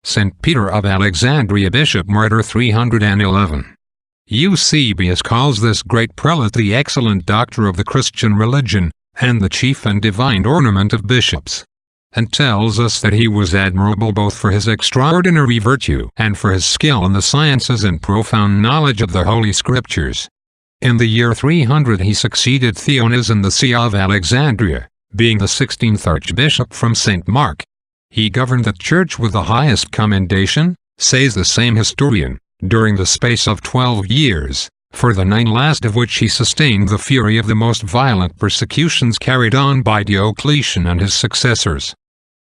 St. Peter of Alexandria Bishop Martyr 311. Eusebius calls this great prelate the excellent doctor of the Christian religion, and the chief and divine ornament of bishops, and tells us that he was admirable both for his extraordinary virtue and for his skill in the sciences and profound knowledge of the Holy Scriptures. In the year 300 he succeeded Theonas in the see of Alexandria, being the 16th archbishop from St. Mark. He governed the church with the highest commendation, says the same historian, during the space of 12 years, for the 9 last of which he sustained the fury of the most violent persecutions carried on by Diocletian and his successors.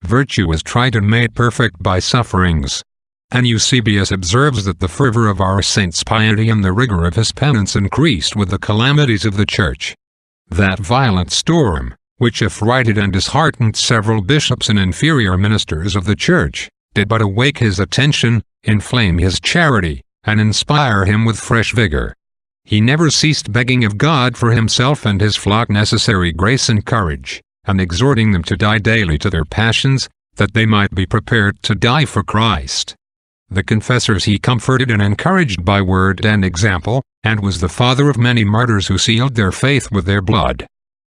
Virtue is tried and made perfect by sufferings. And Eusebius observes that the fervor of our saint's piety and the rigor of his penance increased with the calamities of the church. That violent storm, which affrighted and disheartened several bishops and inferior ministers of the church, did but awake his attention, inflame his charity, and inspire him with fresh vigor. He never ceased begging of God for himself and his flock necessary grace and courage, and exhorting them to die daily to their passions, that they might be prepared to die for Christ. The confessors he comforted and encouraged by word and example, and was the father of many martyrs who sealed their faith with their blood.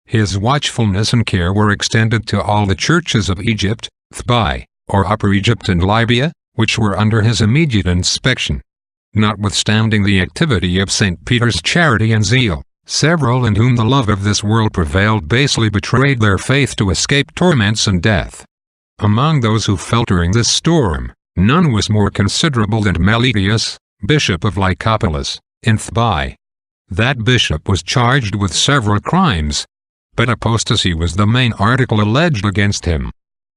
His watchfulness and care were extended to all the churches of Egypt, Thbai, or Upper Egypt and Libya, which were under his immediate inspection. Notwithstanding the activity of St. Peter's charity and zeal, several in whom the love of this world prevailed basely betrayed their faith to escape torments and death. Among those who fell during this storm, none was more considerable than Meletius, bishop of Lycopolis, in Thbai. That bishop was charged with several crimes, but apostasy was the main article alleged against him.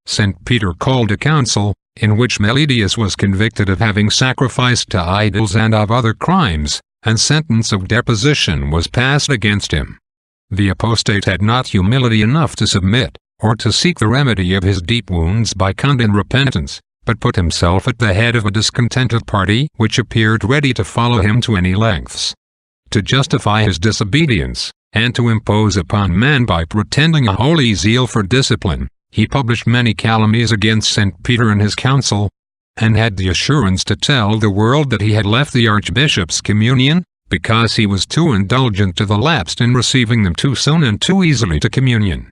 St. Peter called a council, in which Meletius was convicted of having sacrificed to idols and of other crimes, and sentence of deposition was passed against him. The apostate had not humility enough to submit, or to seek the remedy of his deep wounds by content repentance, but put himself at the head of a discontented party which appeared ready to follow him to any lengths. To justify his disobedience, and to impose upon man by pretending a holy zeal for discipline, he published many calumnies against St. Peter and his council, and had the assurance to tell the world that he had left the archbishop's communion, because he was too indulgent to the lapsed in receiving them too soon and too easily to communion.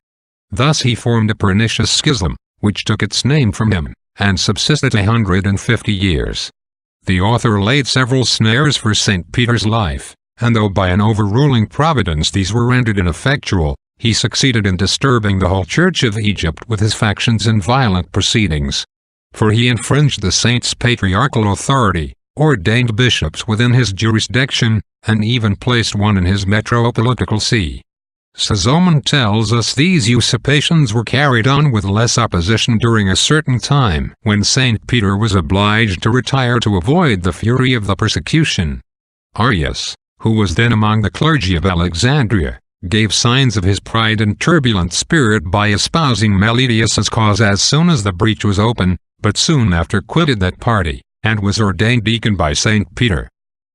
Thus he formed a pernicious schism, which took its name from him, and subsisted 150 years. The author laid several snares for St. Peter's life, and though by an overruling providence these were rendered ineffectual, he succeeded in disturbing the whole Church of Egypt with his factions and violent proceedings. For he infringed the saint's patriarchal authority, ordained bishops within his jurisdiction, and even placed one in his metropolitical see. Sozomen tells us these usurpations were carried on with less opposition during a certain time when St. Peter was obliged to retire to avoid the fury of the persecution. Arius, who was then among the clergy of Alexandria, gave signs of his pride and turbulent spirit by espousing Meletius's cause as soon as the breach was open, but soon after quitted that party, and was ordained deacon by St. Peter.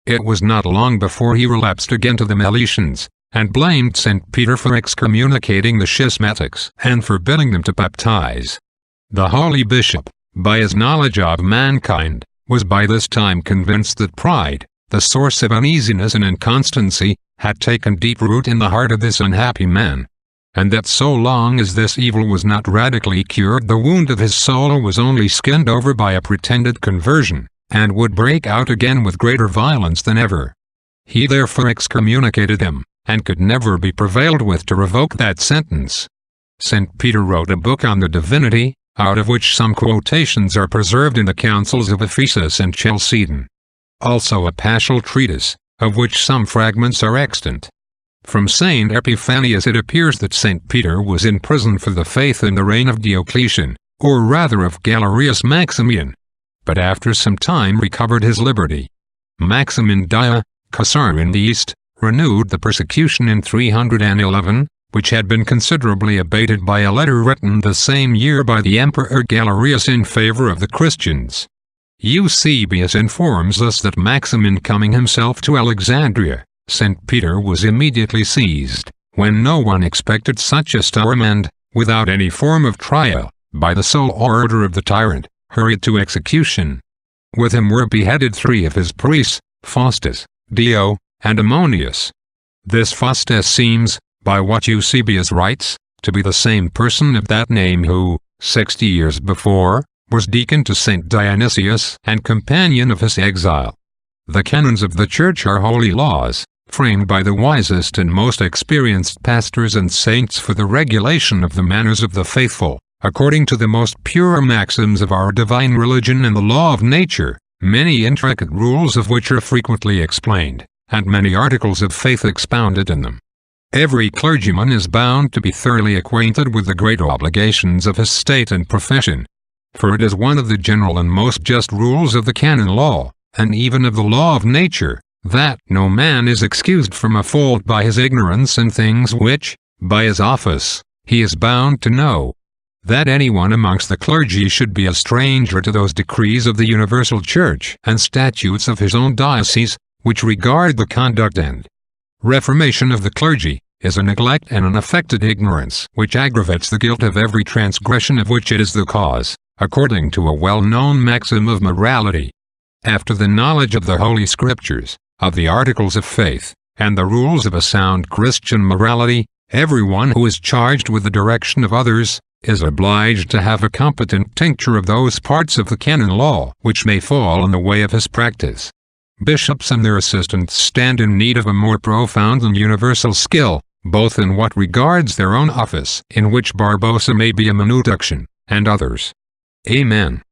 It was not long before he relapsed again to the Meletians, and blamed St. Peter for excommunicating the schismatics and forbidding them to baptize. The holy bishop, by his knowledge of mankind, was by this time convinced that pride, the source of uneasiness and inconstancy, had taken deep root in the heart of this unhappy man, and that so long as this evil was not radically cured, the wound of his soul was only skinned over by a pretended conversion, and would break out again with greater violence than ever. He therefore excommunicated him, and could never be prevailed with to revoke that sentence. St. Peter wrote a book on the divinity, out of which some quotations are preserved in the councils of Ephesus and Chalcedon. Also a paschal treatise, of which some fragments are extant. From St. Epiphanius it appears that St. Peter was in prison for the faith in the reign of Diocletian, or rather of Galerius Maximian, but after some time recovered his liberty. Maximin Diocletian in the East renewed the persecution in 311, which had been considerably abated by a letter written the same year by the Emperor Galerius in favor of the Christians. Eusebius informs us that Maximin coming himself to Alexandria, St. Peter was immediately seized, when no one expected such a storm and, without any form of trial, by the sole order of the tyrant, hurried to execution. With him were beheaded 3 of his priests, Faustus, Dio, and Ammonius. This Faustus seems, by what Eusebius writes, to be the same person of that name who, 60 years before, was deacon to Saint Dionysius and companion of his exile. The canons of the Church are holy laws, framed by the wisest and most experienced pastors and saints for the regulation of the manners of the faithful, according to the most pure maxims of our divine religion and the law of nature, many intricate rules of which are frequently explained, and many articles of faith expounded in them. Every clergyman is bound to be thoroughly acquainted with the great obligations of his state and profession, for it is one of the general and most just rules of the canon law, and even of the law of nature, that no man is excused from a fault by his ignorance in things which, by his office, he is bound to know. That anyone amongst the clergy should be a stranger to those decrees of the universal Church and statutes of his own diocese, which regard the conduct and reformation of the clergy, is a neglect and an affected ignorance which aggravates the guilt of every transgression of which it is the cause, according to a well-known maxim of morality. After the knowledge of the Holy Scriptures, of the articles of faith, and the rules of a sound Christian morality, everyone who is charged with the direction of others, is obliged to have a competent tincture of those parts of the canon law which may fall in the way of his practice. Bishops and their assistants stand in need of a more profound and universal skill, both in what regards their own office, in which Barbosa may be a manuduction, and others. Amen.